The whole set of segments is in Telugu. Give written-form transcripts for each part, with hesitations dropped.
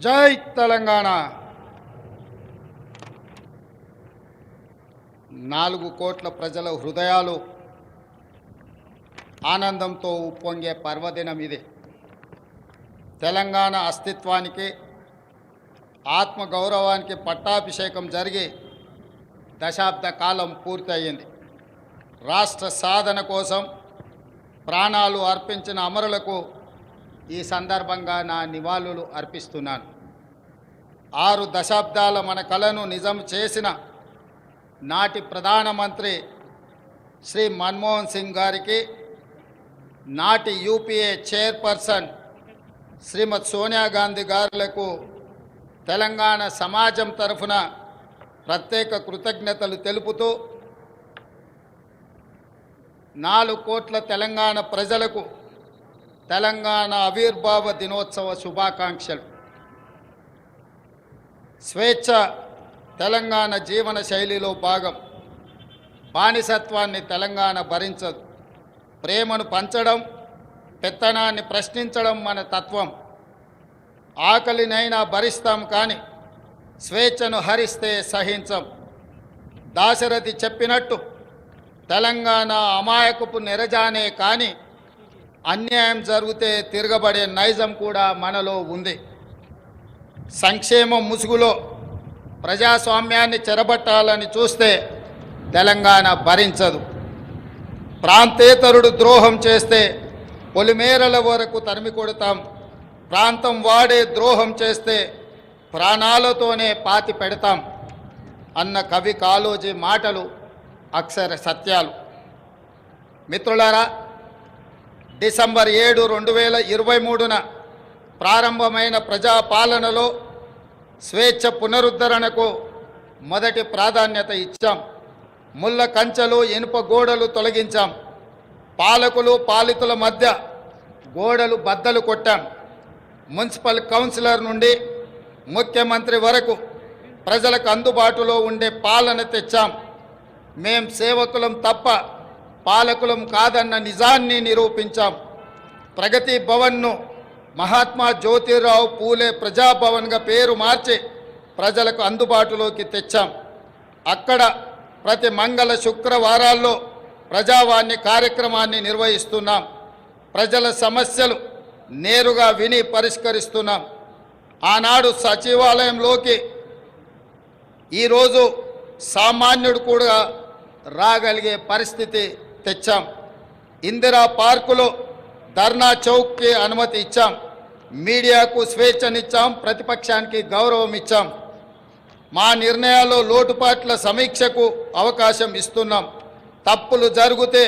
జై తెలంగాణ. 4 కోట్ల ప్రజల హృదయాలు ఆనందంతో ఉప్పొంగే పర్వదినం ఇది. తెలంగాణ అస్తిత్వానికి, ఆత్మగౌరవానికి పట్టాభిషేకం జరిగి దశాబ్ద కాలం పూర్తయింది. రాష్ట్ర సాధన కోసం ప్రాణాలు అర్పించిన అమరులకు ఈ సందర్భంగా నా నివాళులు అర్పిస్తున్నాను. 6 దశాబ్దాల మన కలను నిజం చేసిన నాటి ప్రధానమంత్రి శ్రీ మన్మోహన్ సింగ్ గారికి, నాటి యూపీఏ చైర్పర్సన్ శ్రీమతి సోనియా గాంధీ గారులకు తెలంగాణ సమాజం తరఫున ప్రత్యేక కృతజ్ఞతలు తెలుపుతూ 4 కోట్ల తెలంగాణ ప్రజలకు తెలంగాణ ఆవిర్భావ దినోత్సవ శుభాకాంక్షలు. స్వేచ్ఛ తెలంగాణ జీవన శైలిలో భాగం. బానిసత్వాన్ని తెలంగాణ భరించదు. ప్రేమను పంచడం, పెత్తనాన్ని ప్రశ్నించడం మన తత్వం. ఆకలినైనా భరిస్తాం కానీ స్వేచ్ఛను హరిస్తే సహించం. దాశరథి చెప్పినట్టు తెలంగాణ అమాయకపు నెరజానే కానీ అన్యాయం జరిగితే తిరగబడే నైజం కూడా మనలో ఉంది. సంక్షేమం ముసుగులో ప్రజాస్వామ్యాన్ని చెరబట్టాలని చూస్తే తెలంగాణ భరించదు. ప్రాంతేతరుడు ద్రోహం చేస్తే పొలిమేరల వరకు తరిమి కొడతాం. ప్రాంతం వాడే ద్రోహం చేస్తే ప్రాణాలతోనే పాతి పెడతాం అన్న కవి కాళోజీ మాటలు అక్షర సత్యాలు. మిత్రులారా, డిసెంబర్ 7, 2023న ప్రారంభమైన ప్రజాపాలనలో స్వేచ్ఛ పునరుద్ధరణకు మొదటి ప్రాధాన్యత ఇచ్చాం. ముళ్ళ కంచెలు, ఇనుప గోడలు తొలగించాం. పాలకులు పాలితుల మధ్య గోడలు బద్దలు కొట్టాం. మున్సిపల్ కౌన్సిలర్ నుండి ముఖ్యమంత్రి వరకు ప్రజలకు అందుబాటులో ఉండే పాలన తెచ్చాం. మేం సేవకులం తప్ప పాలకులం కాదన్న నిజాన్ని నిరూపించాం. ప్రగతి భవన్ను మహాత్మా జ్యోతిరావు పూలే ప్రజాభవన్గా పేరు మార్చి ప్రజలకు అందుబాటులోకి తెచ్చాం. అక్కడ ప్రతి మంగళ శుక్రవారాల్లో ప్రజావాణి కార్యక్రమాన్ని నిర్వహిస్తున్నాం. ప్రజల సమస్యలు నేరుగా విని పరిష్కరిస్తున్నాం. ఆనాడు సచివాలయంలోకి ఈరోజు సామాన్యుడు కూడా రాగలిగే పరిస్థితి తెచ్చాం. ఇందిరా పార్కులో ధర్నా చౌక్కి అనుమతి ఇచ్చాం. మీడియాకు స్వేచ్ఛనిచ్చాం. ప్రతిపక్షానికి గౌరవం ఇచ్చాం. మా నిర్ణయాల్లో లోటుపాట్ల సమీక్షకు అవకాశం ఇస్తున్నాం. తప్పులు జరిగితే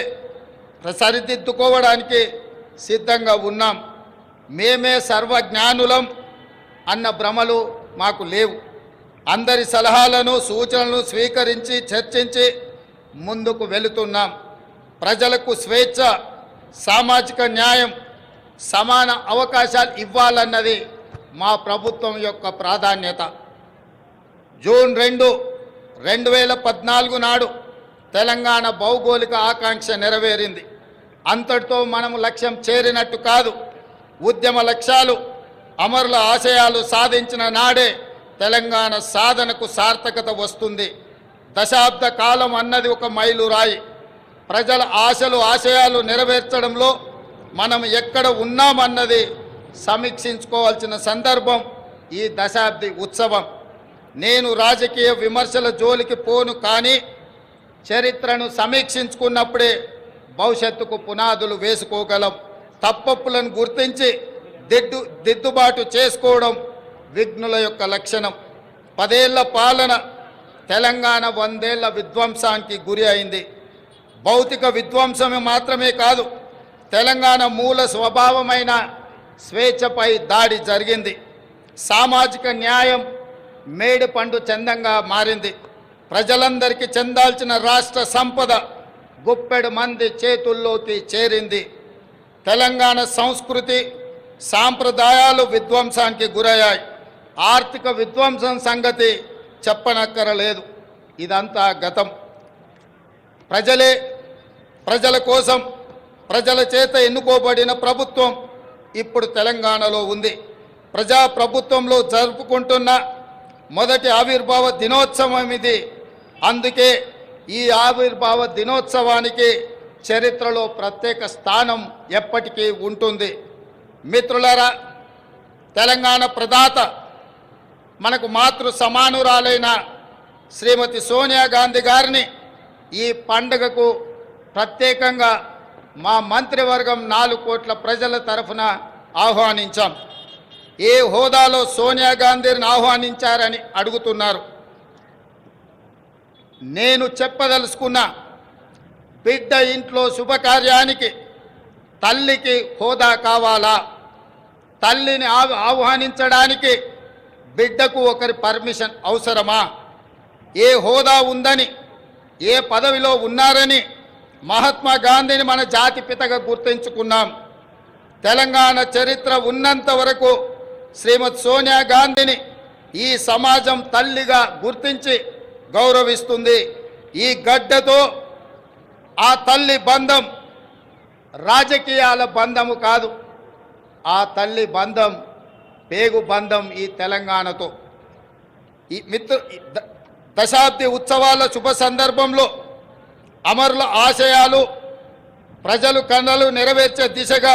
సరిదిద్దుకోవడానికి సిద్ధంగా ఉన్నాం. మేమే సర్వజ్ఞానులం అన్న భ్రమలు మాకు లేవు. అందరి సలహాలను, సూచనలను స్వీకరించి చర్చించి ముందుకు వెళుతున్నాం. ప్రజలకు స్వేచ్ఛ, సామాజిక న్యాయం, సమాన అవకాశాలు ఇవ్వాలన్నది మా ప్రభుత్వం యొక్క ప్రాధాన్యత. జూన్ 2, 2014 నాడు తెలంగాణ భౌగోళిక ఆకాంక్ష నెరవేరింది. అంతటితో మనము లక్ష్యం చేరినట్టు కాదు. ఉద్యమ లక్ష్యాలు, అమరుల ఆశయాలు సాధించిన నాడే తెలంగాణ సాధనకు సార్థకత వస్తుంది. దశాబ్ద కాలం అన్నది ఒక మైలురాయి. ప్రజల ఆశలు, ఆశయాలు నెరవేర్చడంలో మనం ఎక్కడ ఉన్నామన్నది సమీక్షించుకోవాల్సిన సందర్భం ఈ దశాబ్ది ఉత్సవం. నేను రాజకీయ విమర్శల జోలికి పోను, కానీ చరిత్రను సమీక్షించుకున్నప్పుడే భవిష్యత్తుకు పునాదులు వేసుకోగలం. తప్పప్పులను గుర్తించి దిద్దుబాటు చేసుకోవడం విఘ్నుల యొక్క లక్షణం. 10 ఏళ్ల పాలన తెలంగాణ 100 ఏళ్ల విధ్వంసానికి గురి అయింది. భౌతిక విధ్వంసమే మాత్రమే కాదు, తెలంగాణ మూల స్వభావమైన స్వేచ్ఛపై దాడి జరిగింది. సామాజిక న్యాయం మేడి పండు చందంగా మారింది. ప్రజలందరికీ చెందాల్సిన రాష్ట్ర సంపద గుప్పెడు మంది చేతుల్లోకి చేరింది. తెలంగాణ సంస్కృతి, సాంప్రదాయాలు విధ్వంసానికి గురయ్యాయి. ఆర్థిక విధ్వంసం సంగతి చెప్పనక్కరలేదు. ఇదంతా గతం. ప్రజలే, ప్రజల కోసం, ప్రజల చేత ఎన్నుకోబడిన ప్రభుత్వం ఇప్పుడు తెలంగాణలో ఉంది. ప్రజాప్రభుత్వంలో జరుపుకుంటున్న మొదటి ఆవిర్భావ దినోత్సవం ఇది. అందుకే ఈ ఆవిర్భావ దినోత్సవానికి చరిత్రలో ప్రత్యేక స్థానం ఎప్పటికీ ఉంటుంది. మిత్రులారా, తెలంగాణ ప్రదాత మనకు మాతృ సమానురాలైన శ్రీమతి సోనియా గాంధీ గారిని ఈ పండుగకు ప్రత్యేకంగా మా మంత్రివర్గం 4 కోట్ల ప్రజల తరఫున ఆహ్వానించాం. ఏ హోదాలో సోనియా గాంధీని ఆహ్వానించారని అడుగుతున్నారు. నేను చెప్పదలుచుకున్న బిడ్డ ఇంట్లో శుభకార్యానికి తల్లికి హోదా కావాలా? తల్లిని ఆహ్వానించడానికి బిడ్డకు ఒకరి పర్మిషన్ అవసరమా? ఏ హోదా ఉందని, ఏ పదవిలో ఉన్నారని మహాత్మా గాంధీని మన జాతిపితగా గుర్తించుకున్నాం. తెలంగాణ చరిత్ర ఉన్నంత వరకు శ్రీమతి సోనియా గాంధీని ఈ సమాజం తల్లిగా గుర్తించి గౌరవిస్తుంది. ఈ గడ్డతో ఆ తల్లి బంధం రాజకీయాల బంధము కాదు, ఆ తల్లి బంధం పేగు బంధం ఈ తెలంగాణతో. ఈ దశాబ్ది ఉత్సవాల శుభ సందర్భంలో అమరుల ఆశయాలు ప్రజలు కళలు నెరవేర్చే దిశగా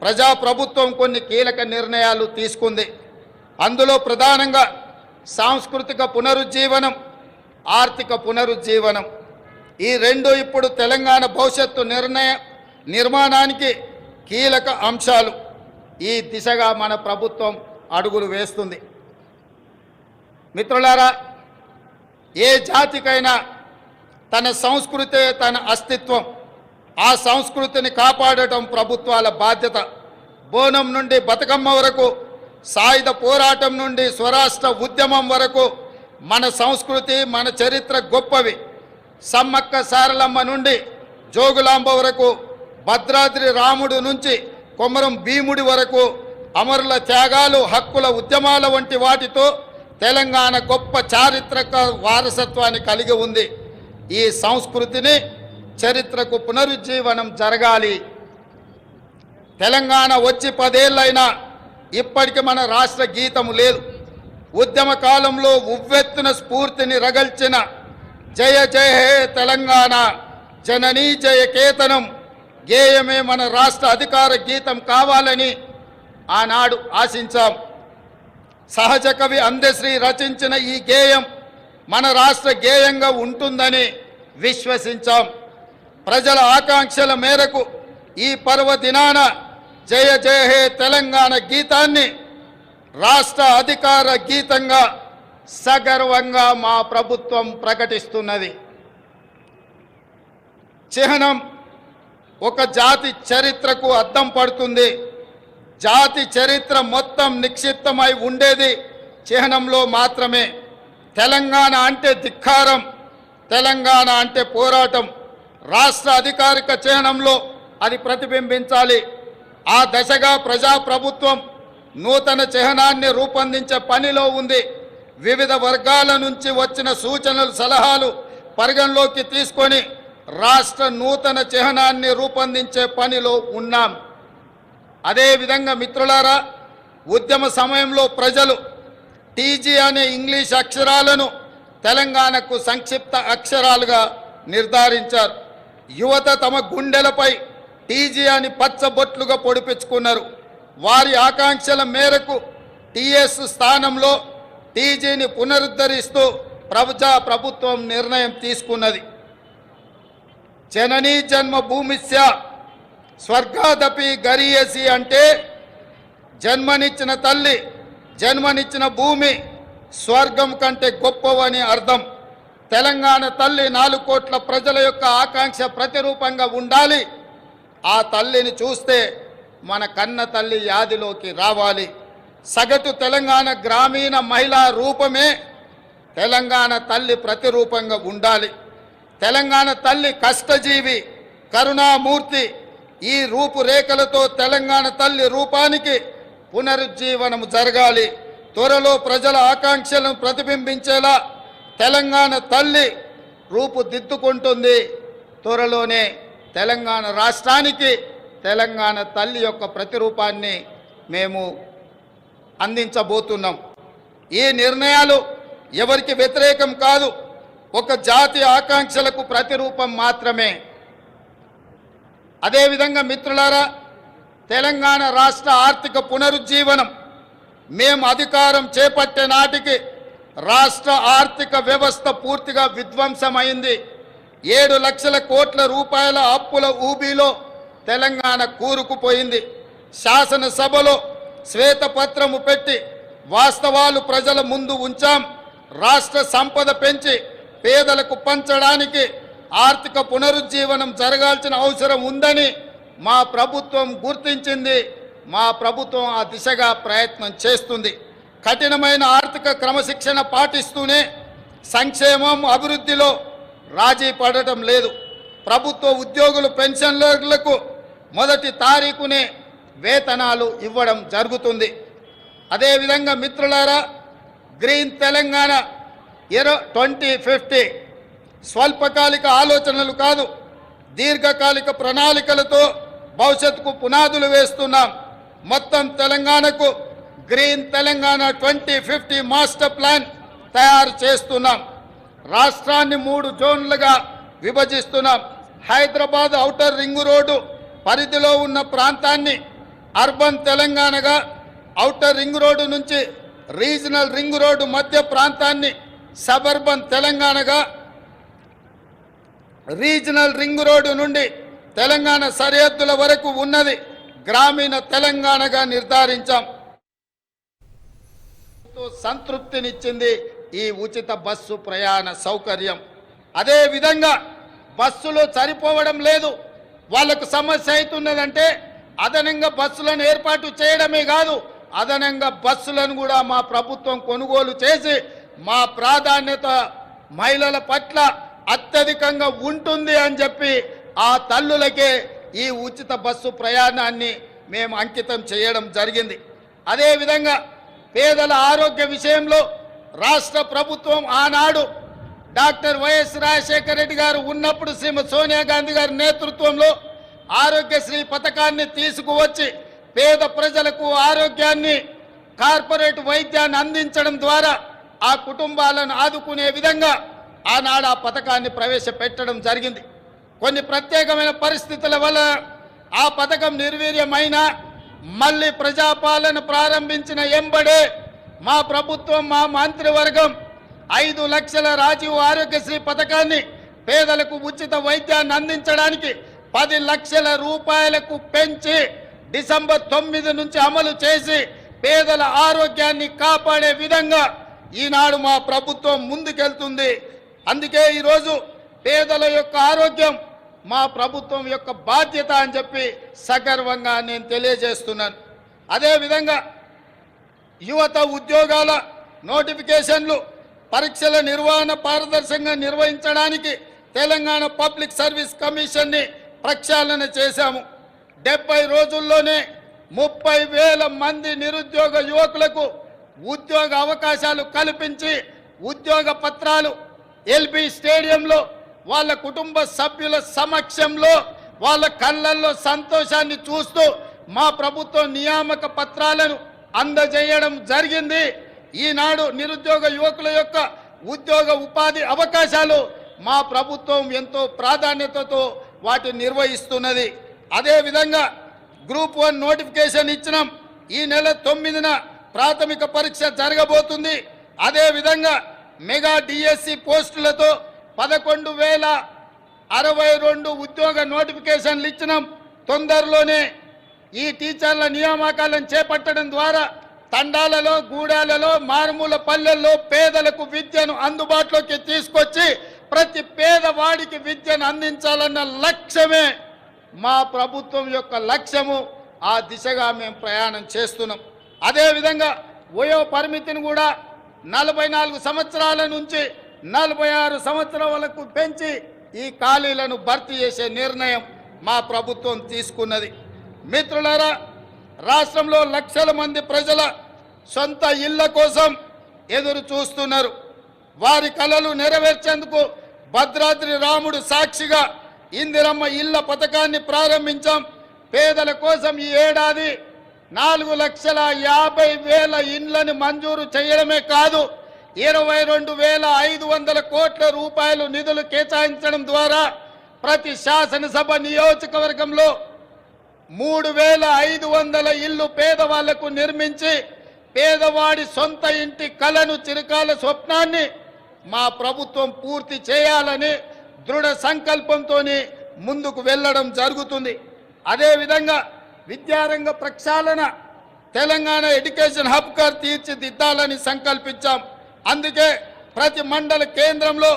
ప్రజాప్రభుత్వం కొన్ని కీలక నిర్ణయాలు తీసుకుంది. అందులో ప్రధానంగా సాంస్కృతిక పునరుజ్జీవనం, ఆర్థిక పునరుజ్జీవనం, ఈ రెండు ఇప్పుడు తెలంగాణ భవిష్యత్తు నిర్మాణానికి కీలక అంశాలు. ఈ దిశగా మన ప్రభుత్వం అడుగులు వేస్తుంది. మిత్రులారా, ఏ జాతికైనా తన సంస్కృతే తన అస్తిత్వం. ఆ సంస్కృతిని కాపాడటం ప్రభుత్వాల బాధ్యత. బోనం నుండి బతుకమ్మ వరకు, సాయుధ పోరాటం నుండి స్వరాష్ట్ర ఉద్యమం వరకు మన సంస్కృతి, మన చరిత్ర గొప్పవి. సమ్మక్క సారలమ్మ నుండి జోగులాంబ వరకు, భద్రాద్రి రాముడు నుంచి కొమరం భీముడి వరకు అమరుల త్యాగాలు, హక్కుల ఉద్యమాల వంటి వాటితో తెలంగాణ గొప్ప చారిత్రక వారసత్వాన్ని కలిగి ఉంది. ఈ సంస్కృతిని, చరిత్రకు పునరుజ్జీవనం జరగాలి. తెలంగాణ వచ్చి 10 ఏళ్ళైనా ఇప్పటికి మన రాష్ట్ర గీతము లేదు. ఉద్యమ కాలంలో ఉవ్వెత్తున స్ఫూర్తిని రగల్చిన జయ జయ హే తెలంగాణ జననీ జయ కేతనం గేయమే మన రాష్ట్ర అధికార గీతం కావాలని ఆనాడు ఆశించాం. సహజ కవి అందశ్రీ రచించిన ఈ గేయం మన రాష్ట్ర గేయంగా ఉంటుందని విశ్వసించాం. ప్రజల ఆకాంక్షల మేరకు ఈ పర్వదినాన జయ జయ హే తెలంగాణ గీతాన్ని రాష్ట్ర అధికార గీతంగా సగర్వంగా మా ప్రభుత్వం ప్రకటిస్తున్నది. చిహ్నం ఒక జాతి చరిత్రకు అద్దం పడుతుంది. జాతి చరిత్ర మొత్తం నిక్షిప్తమై ఉండేది చిహ్నంలో మాత్రమే. తెలంగాణ అంటే ధిక్కారం, తెలంగాణ అంటే పోరాటం. రాష్ట్ర అధికారిక చిహ్నంలో అది ప్రతిబింబించాలి. ఆ దశగా ప్రజాప్రభుత్వం నూతన చిహ్నాన్ని రూపొందించే పనిలో ఉంది. వివిధ వర్గాల నుంచి వచ్చిన సూచనలు, సలహాలు పరిగణలోకి తీసుకొని రాష్ట్ర నూతన చిహ్నాన్ని రూపొందించే పనిలో ఉన్నాం. అదేవిధంగా మిత్రులారా, ఉద్యమ సమయంలో ప్రజలు టీజీ అనే ఇంగ్లీష్ అక్షరాలను తెలంగాణకు సంక్షిప్త అక్షరాలుగా నిర్ధారించారు. యువత తమ గుండెలపై టీజీ అని పచ్చబొట్లుగా పొడిపించుకున్నారు. వారి ఆకాంక్షల మేరకు టీఎస్ స్థానంలో టీజీని పునరుద్ధరిస్తూ ప్రభుత్వం నిర్ణయం తీసుకున్నది. జననీ జన్మభూమిస్య స్వర్గాదపి గరీయసి అంటే జన్మనిచ్చిన తల్లి, జన్మనిచ్చిన భూమి స్వర్గం కంటే గొప్పవని అర్థం. తెలంగాణ తల్లి 4 కోట్ల ప్రజల యొక్క ఆకాంక్ష ప్రతిరూపంగా ఉండాలి. ఆ తల్లిని చూస్తే మన కన్న తల్లి యాదిలోకి రావాలి. సగటు తెలంగాణ గ్రామీణ మహిళా రూపమే తెలంగాణ తల్లి ప్రతిరూపంగా ఉండాలి. తెలంగాణ తల్లి కష్టజీవి, కరుణామూర్తి. ఈ రూపురేఖలతో తెలంగాణ తల్లి రూపానికి పునరుజ్జీవనం జరగాలి. త్వరలో ప్రజల ఆకాంక్షలను ప్రతిబింబించేలా తెలంగాణ తల్లి రూపుదిద్దుకుంటుంది. త్వరలోనే తెలంగాణ రాష్ట్రానికి తెలంగాణ తల్లి యొక్క ప్రతిరూపాన్ని మేము అందించబోతున్నాం. ఈ నిర్ణయాలు ఎవరికి వ్యతిరేకం కాదు, ఒక జాతి ఆకాంక్షలకు ప్రతిరూపం మాత్రమే. అదేవిధంగా మిత్రులారా, తెలంగాణ రాష్ట్ర ఆర్థిక పునరుజ్జీవనం మేము అధికారం చేపట్టే నాటికి రాష్ట్ర ఆర్థిక వ్యవస్థ పూర్తిగా విధ్వంసమైంది. 7 లక్షల కోట్ల రూపాయల అప్పుల ఊబిలో తెలంగాణ కూరుకుపోయింది. శాసనసభలో శ్వేతపత్రము పెట్టి వాస్తవాలు ప్రజల ముందు ఉంచాం. రాష్ట్ర సంపద పెంచి పేదలకు పంచడానికి ఆర్థిక పునరుజ్జీవనం జరగాల్సిన అవసరం ఉందని మా ప్రభుత్వం గుర్తించింది. మా ప్రభుత్వం ఆ దిశగా ప్రయత్నం చేస్తుంది. కఠినమైన ఆర్థిక క్రమశిక్షణ పాటిస్తూనే సంక్షేమం అభివృద్ధిలో రాజీ పడటం లేదు. ప్రభుత్వ ఉద్యోగులు పెన్షన్లకు మొదటి తారీఖునే వేతనాలు ఇవ్వడం జరుగుతుంది. అదేవిధంగా మిత్రులారా, గ్రీన్ తెలంగాణ 2050 స్వల్పకాలిక ఆలోచనలు కాదు, దీర్ఘకాలిక ప్రణాళికలతో భవిష్యత్తుకు పునాదులు వేస్తున్నాం. మొత్తం తెలంగాణకు గ్రీన్ తెలంగాణ 2050 మాస్టర్ ప్లాన్ తయారు చేస్తున్నాం. రాష్ట్రాన్ని 3 జోన్లుగా విభజిస్తున్నాం. హైదరాబాద్ ఔటర్ రింగ్ రోడ్డు పరిధిలో ఉన్న ప్రాంతాన్ని అర్బన్ తెలంగాణగా, ఔటర్ రింగ్ రోడ్డు నుంచి రీజనల్ రింగ్ రోడ్డు మధ్య ప్రాంతాన్ని సబర్బన్ తెలంగాణగా, రీజనల్ రింగ్ రోడ్డు నుండి తెలంగాణ సరిహద్దుల వరకు ఉన్నది గ్రామీణ తెలంగాణగా నిర్ధారించాం. సంతృప్తినిచ్చింది ఈ ఉచిత బస్సు ప్రయాణ సౌకర్యం. అదేవిధంగా బస్సులు సరిపోవడం లేదు. వాళ్ళకు సమస్య అవుతున్నదంటే అదనంగా బస్సులను ఏర్పాటు చేయడమే కాదు, అదనంగా బస్సులను కూడా మా ప్రభుత్వం కొనుగోలు చేసి మా ప్రాధాన్యత మహిళల పట్ల అత్యధికంగా ఉంటుంది అని చెప్పి ఆ తల్లులకే ఈ ఉచిత బస్సు ప్రయాణాన్ని మేము అంకితం చేయడం జరిగింది. అదేవిధంగా పేదల ఆరోగ్య విషయంలో రాష్ట్ర ప్రభుత్వం ఆనాడు డాక్టర్ వైఎస్ రాజశేఖర రెడ్డి గారు ఉన్నప్పుడు శ్రీమతి సోనియా గాంధీ గారి నేతృత్వంలో ఆరోగ్యశ్రీ పథకాన్ని తీసుకువచ్చి పేద ప్రజలకు ఆరోగ్యాన్ని, కార్పొరేట్ వైద్యాన్ని అందించడం ద్వారా ఆ కుటుంబాలను ఆదుకునే విధంగా ఆనాడు ఆ పథకాన్ని ప్రవేశపెట్టడం జరిగింది. కొన్ని ప్రత్యేకమైన పరిస్థితుల వల్ల ఆ పథకం నిర్వీర్యమైనా మళ్ళీ ప్రజాపాలన ప్రారంభించిన ఎంబడే మా ప్రభుత్వం, మా మంత్రివర్గం 5 లక్షల రాజీవ్ ఆరోగ్యశ్రీ పథకాన్ని పేదలకు ఉచిత వైద్యాన్ని అందించడానికి 10 లక్షల రూపాయలకు పెంచి డిసెంబర్ 9 నుంచి అమలు చేసి పేదల ఆరోగ్యాన్ని కాపాడే విధంగా ఈనాడు మా ప్రభుత్వం ముందుకెళ్తుంది. అందుకే ఈరోజు పేదల యొక్క ఆరోగ్యం మా ప్రభుత్వం యొక్క బాధ్యత అని చెప్పి సగర్వంగా నేను తెలియజేస్తున్నాను. అదేవిధంగా యువత ఉద్యోగాల నోటిఫికేషన్లు, పరీక్షల నిర్వహణ పారదర్శకంగా నిర్వహించడానికి తెలంగాణ పబ్లిక్ సర్వీస్ కమిషన్ని ప్రక్షాళన చేశాము. 70 రోజుల్లోనే 30,000 మంది నిరుద్యోగ యువకులకు ఉద్యోగ అవకాశాలు కల్పించి ఉద్యోగ పత్రాలు ఎల్బీ స్టేడియంలో వాళ్ళ కుటుంబ సభ్యుల సమక్షంలో వాళ్ళ కళ్ళల్లో సంతోషాన్ని చూస్తూ మా ప్రభుత్వం నియామక పత్రాలను అందజేయడం జరిగింది. ఈనాడు నిరుద్యోగ యువకుల యొక్క ఉద్యోగ ఉపాధి అవకాశాలు మా ప్రభుత్వం ఎంతో ప్రాధాన్యతతో వాటిని నిర్వహిస్తున్నది. అదేవిధంగా గ్రూప్ 1 నోటిఫికేషన్ ఇచ్చినాం. ఈ నెల 9న ప్రాథమిక పరీక్ష జరగబోతుంది. అదేవిధంగా మెగా డిఎస్సి పోస్టులతో 11,062 ఉద్యోగ నోటిఫికేషన్లు ఇచ్చినాం. తొందరలోనే ఈ టీచర్ల నియామకాలను చేపట్టడం ద్వారా తండాలలో, గూడాలలో, మారుమూల పల్లెల్లో పేదలకు విద్యను అందుబాటులోకి తీసుకొచ్చి ప్రతి పేదవాడికి విద్యను అందించాలన్న లక్ష్యమే మా ప్రభుత్వం యొక్క లక్ష్యము. ఆ దిశగా మేము ప్రయాణం చేస్తున్నాం. అదేవిధంగా వయో పరిమితిని కూడా 44 సంవత్సరాల నుంచి 46 సంవత్సరాలకు పెంచి ఈ ఖాళీలను భర్తీ చేసే నిర్ణయం మా ప్రభుత్వం తీసుకున్నది. మిత్రులారా, రాష్ట్రంలో లక్షల మంది ప్రజల సొంత ఇళ్ల కోసం ఎదురు చూస్తున్నారు. వారి కలలు నెరవేర్చేందుకు భద్రాద్రి రాముడు సాక్షిగా ఇందిరమ్మ ఇళ్ల పథకాన్ని ప్రారంభించాం. పేదల కోసం ఈ ఏడాది 4,50,000 ఇండ్లను మంజూరు చేయడమే కాదు 22,500 కోట్ల రూపాయలు నిధులు కేటాయించడం ద్వారా ప్రతి శాసనసభ నియోజకవర్గంలో 3,500 ఇళ్లు పేదవాళ్లకు నిర్మించి పేదవాడి సొంత ఇంటి కలను చిరకాల స్వప్నాన్ని మా ప్రభుత్వం పూర్తి చేయాలని దృఢ సంకల్పంతో ముందుకు వెళ్ళడం జరుగుతుంది. అదేవిధంగా విద్యారంగ ప్రక్షాళన తెలంగాణ ఎడ్యుకేషన్ హబ్గా తీర్చిదిద్దాలని సంకల్పించాం. అందుకే ప్రతి మండల కేంద్రంలో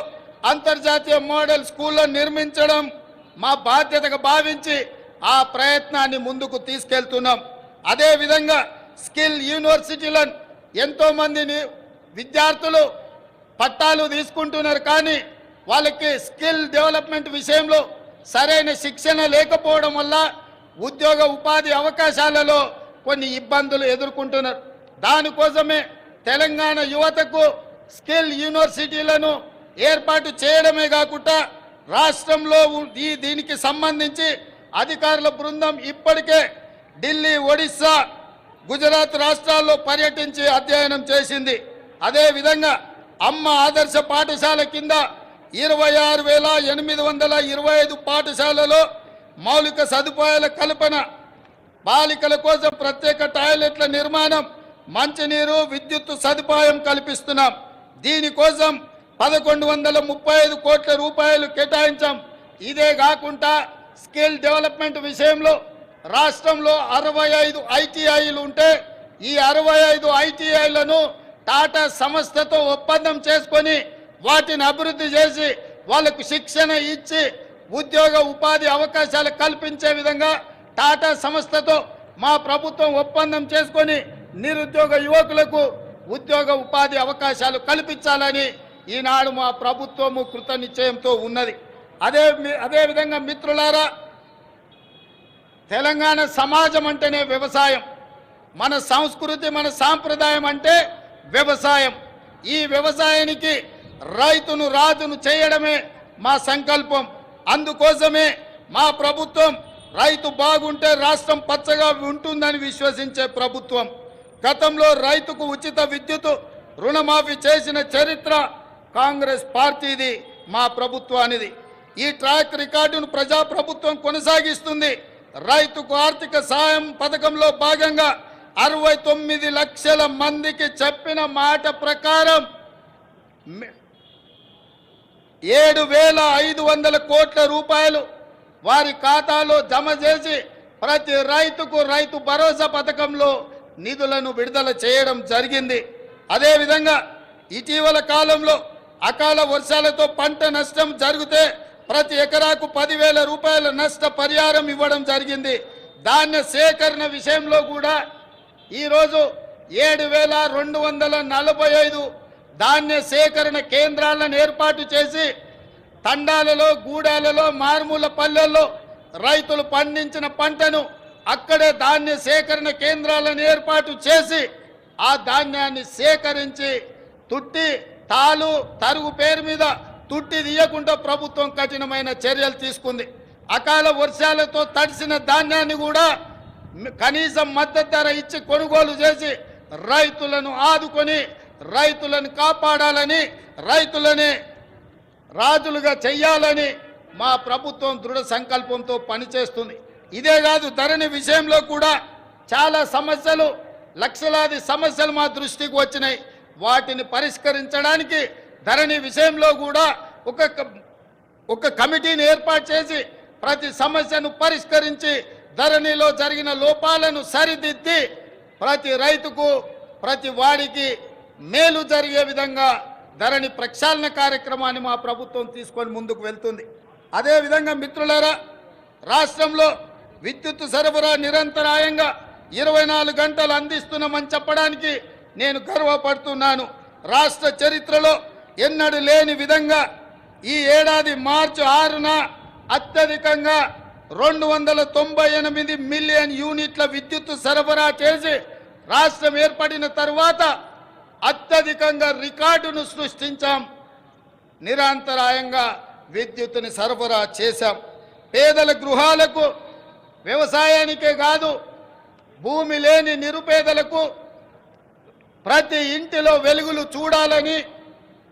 అంతర్జాతీయ మోడల్ స్కూళ్లను నిర్మించడం మా బాధ్యతగా భావించి ఆ ప్రయత్నాన్ని ముందుకు తీసుకెళ్తున్నాం. అదేవిధంగా స్కిల్ యూనివర్సిటీలను ఎంతోమందిని విద్యార్థులు పట్టాలు తీసుకుంటున్నారు, కానీ వాళ్ళకి స్కిల్ డెవలప్మెంట్ విషయంలో సరైన శిక్షణ లేకపోవడం వల్ల ఉద్యోగ ఉపాధి అవకాశాలలో కొన్ని ఇబ్బందులు ఎదుర్కొంటున్నారు. దానికోసమే తెలంగాణ యువతకు స్కిల్ యూనివర్సిటీలను ఏర్పాటు చేయడమే కాకుండా రాష్ట్రంలో దీనికి సంబంధించి అధికారుల బృందం ఇప్పటికే ఢిల్లీ, ఒడిశా, గుజరాత్ రాష్ట్రాల్లో పర్యటించి అధ్యయనం చేసింది. అదేవిధంగా అమ్మ ఆదర్శ పాఠశాల కింద 26,825 పాఠశాలలో మౌలిక సదుపాయాల కల్పన, బాలికల కోసం ప్రత్యేక టాయిలెట్ల నిర్మాణం, మంచినీరు, విద్యుత్ సదుపాయం కల్పిస్తున్నాం. దీనికోసం 1,135 కోట్ల రూపాయలు కేటాయించాం. ఇదే కాకుండా స్కిల్ డెవలప్మెంట్ విషయంలో రాష్ట్రంలో 65 ఐటీఐలు ఉంటే ఈ 65 ఐటీఐలను టాటా సంస్థతో ఒప్పందం చేసుకొని వాటిని అభివృద్ధి చేసి వాళ్లకు శిక్షణ ఇచ్చి ఉద్యోగ ఉపాధి అవకాశాలు కల్పించే విధంగా టాటా సంస్థతో మా ప్రభుత్వం ఒప్పందం చేసుకొని నిరుద్యోగ యువకులకు ఉద్యోగ ఉపాధి అవకాశాలు కల్పించాలని ఈనాడు మా ప్రభుత్వము కృత నిశ్చయంతో ఉన్నది. అదేవిధంగా మిత్రులారా, తెలంగాణ సమాజం అంటేనే వ్యవసాయం. మన సంస్కృతి, మన సాంప్రదాయం అంటే వ్యవసాయం. ఈ వ్యవసాయానికి రైతును రాజును చేయడమే మా సంకల్పం. అందుకోసమే మా ప్రభుత్వం రైతు బాగుంటే రాష్ట్రం పచ్చగా ఉంటుందని విశ్వసించే ప్రభుత్వం. గతంలో రైతుకు ఉచిత విద్యుత్ రుణమాఫీ చేసిన చరిత్ర కాంగ్రెస్ పార్టీది, మా ప్రభుత్వానిది. ఈ ట్రాక్ రికార్డును ప్రజాప్రభుత్వం కొనసాగిస్తుంది. రైతుకు ఆర్థిక సాయం పథకంలో భాగంగా 69 లక్షల మందికి చెప్పిన మాట ప్రకారం 7,500 కోట్ల రూపాయలు వారి ఖాతాలో జమ చేసి ప్రతి రైతుకు రైతు భరోసా పథకంలో నిధులను విడుదల చేయడం జరిగింది. అదేవిధంగా ఇటీవల కాలంలో అకాల వర్షాలతో పంట నష్టం జరిగితే ప్రతి ఎకరాకు 10,000 రూపాయల నష్ట పరిహారం ఇవ్వడం జరిగింది. ధాన్య సేకరణ విషయంలో కూడా ఈరోజు 7,245 ధాన్య సేకరణ కేంద్రాలను ఏర్పాటు చేసి తండాలలో, గూడాలలో, మారుమూల పల్లెల్లో రైతులు పండించిన పంటను అక్కడే ధాన్య సేకరణ కేంద్రాలను ఏర్పాటు చేసి ఆ ధాన్యాన్ని సేకరించి తుట్టి, తాలు, తరుగు పేరు మీద తుట్టి తీయకుండా ప్రభుత్వం కఠినమైన చర్యలు తీసుకుంది. అకాల వర్షాలతో తడిసిన ధాన్యాన్ని కూడా కనీసం మద్దతు ధర ఇచ్చి కొనుగోలు చేసి రైతులను ఆదుకొని రైతులను కాపాడాలని, రైతులని రాజులుగా చెయ్యాలని మా ప్రభుత్వం దృఢ సంకల్పంతో పనిచేస్తుంది. ఇదే కాదు, ధరణి విషయంలో కూడా చాలా సమస్యలు, లక్షలాది సమస్యలు మా దృష్టికి వచ్చినాయి. వాటిని పరిష్కరించడానికి ధరణి విషయంలో కూడా ఒక కమిటీని ఏర్పాటు చేసి ప్రతి సమస్యను పరిష్కరించి ధరణిలో జరిగిన లోపాలను సరిదిద్ది ప్రతి రైతుకు, ప్రతి వాడికి మేలు జరిగే విధంగా ధరణి ప్రక్షాళన కార్యక్రమాన్ని మా ప్రభుత్వం తీసుకొని ముందుకు వెళ్తుంది. అదేవిధంగా మిత్రులారా, రాష్ట్రంలో విద్యుత్ సరఫరా నిరంతరాయంగా 24 గంటలు అందిస్తున్నామని చెప్పడానికి నేను గర్వపడుతున్నాను. రాష్ట్ర చరిత్రలో ఎన్నడూ లేని విధంగా ఈ ఏడాది మార్చి 6న అత్యధికంగా 298 మిలియన్ యూనిట్ల విద్యుత్ సరఫరా చేసి రాష్ట్రం ఏర్పడిన తర్వాత అత్యధికంగా రికార్డును సృష్టించాం. నిరంతరాయంగా విద్యుత్తుని సరఫరా చేశాం. పేదల గృహాలకు, వ్యవసాయానికే కాదు భూమి లేని నిరుపేదలకు ప్రతి ఇంటిలో వెలుగులు చూడాలని,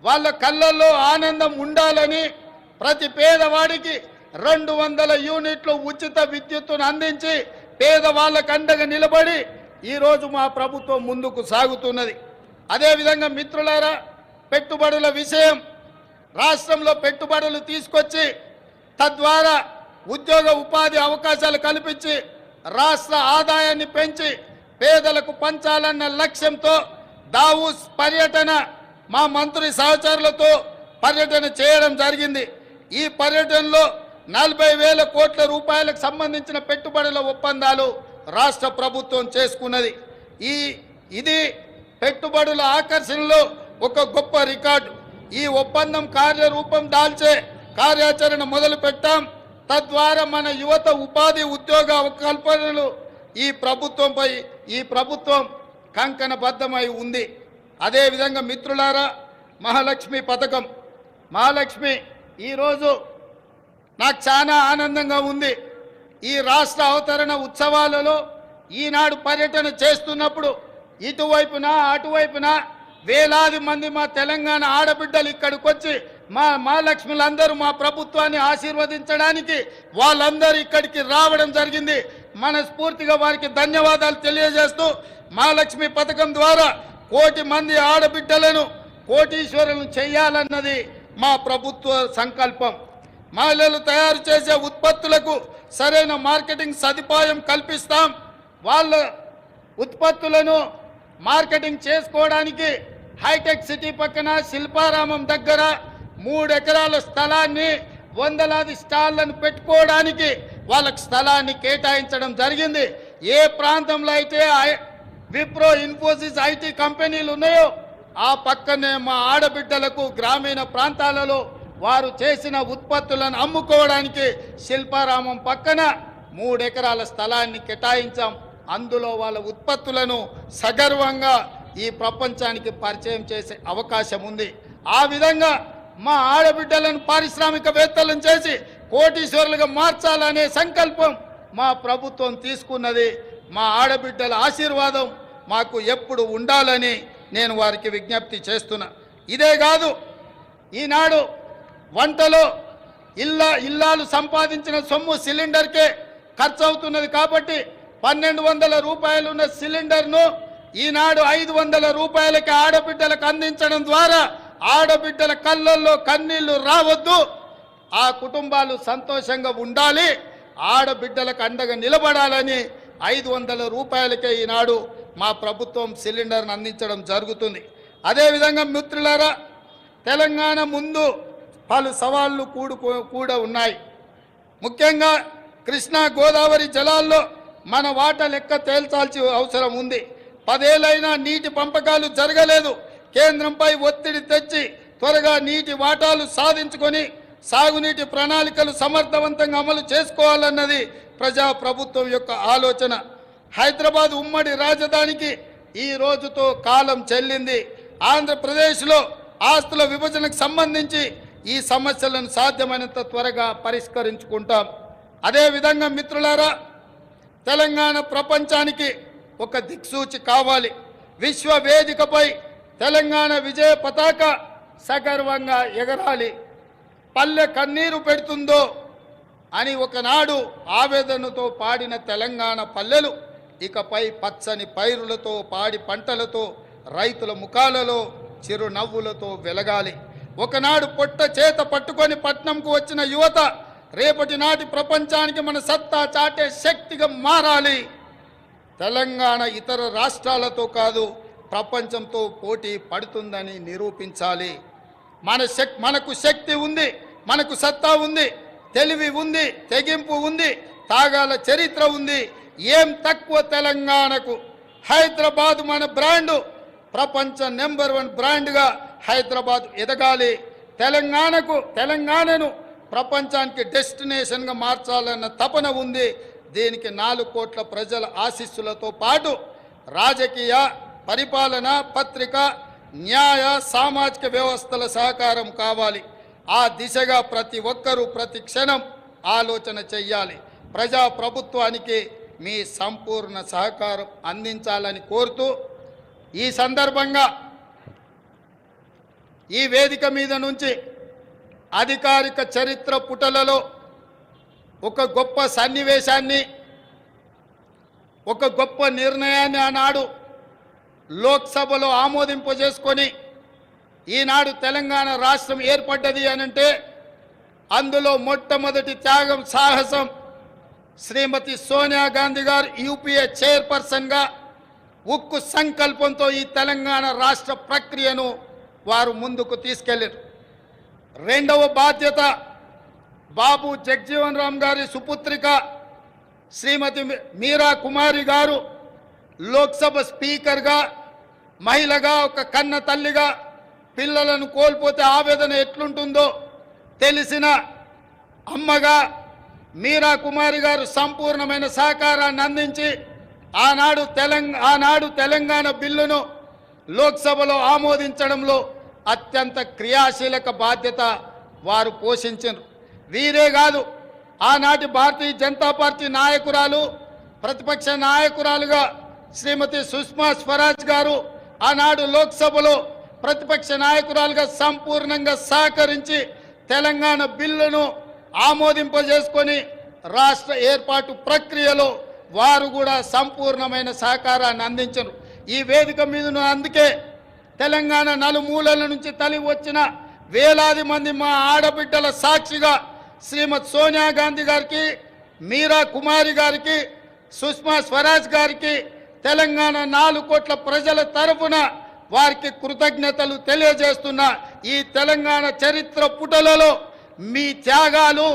వాళ్ళ కళ్ళల్లో ఆనందం ఉండాలని, ప్రతి పేదవాడికి 200 యూనిట్లు ఉచిత విద్యుత్తును అందించి పేదవాళ్ళకు అండగా నిలబడి ఈరోజు మా ప్రభుత్వం ముందుకు సాగుతున్నది. అదేవిధంగా మిత్రులారా, పెట్టుబడుల విషయం, రాష్ట్రంలో పెట్టుబడులు తీసుకొచ్చి తద్వారా ఉద్యోగ ఉపాధి అవకాశాలు కల్పించి రాష్ట్ర ఆదాయాన్ని పెంచి పేదలకు పంచాలన్న లక్ష్యంతో దావూస్ పర్యటన మా మంత్రి సహచరులతో పర్యటన చేయడం జరిగింది. ఈ పర్యటనలో 40,000 కోట్ల రూపాయలకు సంబంధించిన పెట్టుబడుల ఒప్పందాలు రాష్ట్ర ప్రభుత్వం చేసుకున్నది. ఇది పెట్టుబడుల ఆకర్షణలో ఒక గొప్ప రికార్డు. ఈ ఒప్పందం కార్యరూపం దాల్చే కార్యాచరణ మొదలు పెట్టాం. తద్వారా మన యువత ఉపాధి ఉద్యోగ కల్పనలు ఈ ప్రభుత్వం కంకణబద్ధమై ఉంది. అదేవిధంగా మిత్రులారా, మహాలక్ష్మి పథకం, మహాలక్ష్మి ఈరోజు నాకు చాలా ఆనందంగా ఉంది. ఈ రాష్ట్ర అవతరణ ఉత్సవాలలో ఈనాడు పర్యటన చేస్తున్నప్పుడు ఇటువైపున అటువైపున వేలాది మంది మా తెలంగాణ ఆడబిడ్డలు ఇక్కడికి వచ్చి మా లక్ష్ములందరూ మా ప్రభుత్వాన్ని ఆశీర్వదించడానికి వాళ్ళందరూ ఇక్కడికి రావడం జరిగింది. మనస్ఫూర్తిగా వారికి ధన్యవాదాలు తెలియజేస్తూ మహాలక్ష్మి పథకం ద్వారా 1 కోటి మంది ఆడబిడ్డలను కోటీశ్వరులను చేయాలన్నది మా ప్రభుత్వ సంకల్పం. మహిళలు తయారు చేసే ఉత్పత్తులకు సరైన మార్కెటింగ్ సదుపాయం కల్పిస్తాం. వాళ్ళ ఉత్పత్తులను మార్కెటింగ్ చేసుకోవడానికి హైటెక్ సిటీ పక్కన శిల్పారామం దగ్గర 3 ఎకరాల స్థలాన్ని, వందలాది స్టాళ్లను పెట్టుకోవడానికి వాళ్ళకి స్థలాన్ని కేటాయించడం జరిగింది. ఏ ప్రాంతంలో అయితే విప్రో, ఇన్ఫోసిస్, ఐటీ కంపెనీలు ఉన్నాయో ఆ పక్కనే మా ఆడబిడ్డలకు గ్రామీణ ప్రాంతాలలో వారు చేసిన ఉత్పత్తులను అమ్ముకోవడానికి శిల్పారామం పక్కన 3 ఎకరాల స్థలాన్ని కేటాయించాం. అందులో వాళ్ళ ఉత్పత్తులను సగర్వంగా ఈ ప్రపంచానికి పరిచయం చేసే అవకాశం ఉంది. ఆ విధంగా మా ఆడబిడ్డలను పారిశ్రామికవేత్తలను చేసి కోటీశ్వరులుగా మార్చాలనే సంకల్పం మా ప్రభుత్వం తీసుకున్నది. మా ఆడబిడ్డల ఆశీర్వాదం మాకు ఎప్పుడు ఉండాలని నేను వారికి విజ్ఞప్తి చేస్తున్నా. ఇదే కాదు, ఈనాడు వంటలో ఇల్లాలు సంపాదించిన సొమ్ము సిలిండర్కే ఖర్చు అవుతున్నది. కాబట్టి 1,200 రూపాయలు ఉన్న సిలిండర్ను ఈనాడు 500 రూపాయలకి ఆడబిడ్డలకు అందించడం ద్వారా ఆడబిడ్డల కళ్ళల్లో కన్నీళ్లు రావద్దు, ఆ కుటుంబాలు సంతోషంగా ఉండాలి, ఆడబిడ్డలకు అండగా నిలబడాలని 500 రూపాయలకే ఈనాడు మా ప్రభుత్వం సిలిండర్ను అందించడం జరుగుతుంది. అదేవిధంగా మిత్రులారా, తెలంగాణ ముందు పలు సవాళ్లు కూడా ఉన్నాయి. ముఖ్యంగా కృష్ణా గోదావరి జలాల్లో మన వాటా లెక్క తేల్చాల్సిన అవసరం ఉంది. 10 ఏళ్ళైనా నీటి పంపకాలు జరగలేదు. కేంద్రంపై ఒత్తిడి తెచ్చి త్వరగా నీటి వాటాలు సాధించుకొని సాగునీటి ప్రణాళికలు సమర్థవంతంగా అమలు చేసుకోవాలన్నది ప్రజాప్రభుత్వం యొక్క ఆలోచన. హైదరాబాద్ ఉమ్మడి రాజధానికి ఈ రోజుతో కాలం చెల్లింది. ఆంధ్రప్రదేశ్లో ఆస్తుల విభజనకు సంబంధించి ఈ సమస్యలను సాధ్యమైనంత త్వరగా పరిష్కరించుకుంటాం. అదేవిధంగా మిత్రులారా, తెలంగాణ ప్రపంచానికి ఒక దిక్సూచి కావాలి. విశ్వ వేదికపై తెలంగాణ విజయ పతాక సగర్వంగా ఎగరాలి. పల్లె కన్నీరు పెడుతుందో అని ఒకనాడు ఆవేదనతో పాడిన తెలంగాణ పల్లెలు ఇకపై పచ్చని పైరులతో, పాడి పంటలతో, రైతుల ముఖాలలో చిరునవ్వులతో వెలగాలి. ఒకనాడు పొట్ట చేత పట్టుకొని పట్నంకు వచ్చిన యువత రేపటి నాటి ప్రపంచానికి మన సత్తా చాటే శక్తిగా మారాలి. తెలంగాణ ఇతర రాష్ట్రాలతో కాదు, ప్రపంచంతో పోటీ పడుతుందని నిరూపించాలి. మనకు శక్తి ఉంది, మనకు సత్తా ఉంది, తెలివి ఉంది, తెగింపు ఉంది, తాగాల చరిత్ర ఉంది. ఏం తక్కువ తెలంగాణకు? హైదరాబాద్ మన బ్రాండు, ప్రపంచ నెంబర్ 1 బ్రాండ్గా హైదరాబాద్ ఎదగాలి. తెలంగాణను ప్రపంచానికి డెస్టినేషన్గా మార్చాలన్న తపన ఉంది. దీనికి 4 కోట్ల ప్రజల ఆశీస్సులతో పాటు రాజకీయ, పరిపాలన, పత్రిక, న్యాయ, సామాజిక వ్యవస్థల సహకారం కావాలి. ఆ దిశగా ప్రతి ఒక్కరూ ప్రతి క్షణం ఆలోచన చెయ్యాలి. ప్రజాప్రభుత్వానికి మీ సంపూర్ణ సహకారం అందించాలని కోరుతూ ఈ సందర్భంగా ఈ వేదిక మీద నుంచి అధికారిక చరిత్ర పుటలలో ఒక గొప్ప సన్నివేశాన్ని, ఒక గొప్ప నిర్ణయాన్ని ఆనాడు లోక్సభలో ఆమోదింపజేసుకొని ఈనాడు తెలంగాణ రాష్ట్రం ఏర్పడ్డది అనంటే అందులో మొట్టమొదటి త్యాగం, సాహసం శ్రీమతి సోనియా గాంధీ గారు యూపీఏ చైర్పర్సన్గా ఉక్కు సంకల్పంతో ఈ తెలంగాణ రాష్ట్ర ప్రక్రియను వారు ముందుకు తీసుకెళ్లారు. రెండవ బాధ్యత బాబు జగ్జీవన్ రామ్ గారి సుపుత్రిక శ్రీమతి మీరా కుమారి గారు లోక్సభ స్పీకర్గా, మహిళగా, ఒక కన్న తల్లిగా పిల్లలను కోల్పోతే ఆవేదన ఎట్లుంటుందో తెలిసిన అమ్మగా మీరా కుమారి గారు సంపూర్ణమైన సహకారాన్ని అందించి ఆనాడు తెలంగాణ బిల్లును లోక్సభలో ఆమోదించడంలో అత్యంత క్రియాశీలక బాధ్యత వారు పోషించారు. వీరే కాదు, ఆనాటి భారతీయ జనతా పార్టీ నాయకురాలు, ప్రతిపక్ష నాయకురాలుగా శ్రీమతి సుష్మా స్వరాజ్ గారు ఆనాడు లోక్సభలో ప్రతిపక్ష నాయకురాలుగా సంపూర్ణంగా సహకరించి తెలంగాణ బిల్లును ఆమోదింపజేసుకొని రాష్ట్ర ఏర్పాటు ప్రక్రియలో వారు కూడా సంపూర్ణమైన సహకారాన్ని అందించరు. ఈ వేదిక మీద అందుకే తెలంగాణ నలుమూలల నుంచి తరలి వచ్చిన వేలాది మంది మా ఆడబిడ్డల సాక్షిగా శ్రీమతి సోనియా గాంధీ గారికి, మీరా కుమారి గారికి, సుష్మా స్వరాజ్ గారికి తెలంగాణ 4 కోట్ల ప్రజల తరఫున వారికి కృతజ్ఞతలు తెలియజేస్తున్న ఈ తెలంగాణ చరిత్ర పుటలలో మీ త్యాగాలు,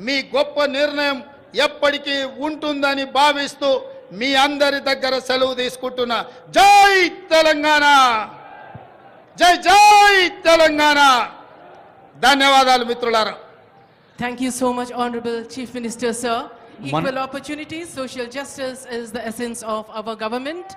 మీ గొప్ప నిర్ణయం ఎప్పటికీ ఉంటుందని భావిస్తూ మీ అందరి దగ్గర సెలవు తీసుకుంటున్నా. జై తెలంగాణ, జై జై తెలంగాణ. ధన్యవాదాలు మిత్రులారా. Thank you so much, Honorable Chief Minister, sir. Equal opportunities, social justice is the essence of our government.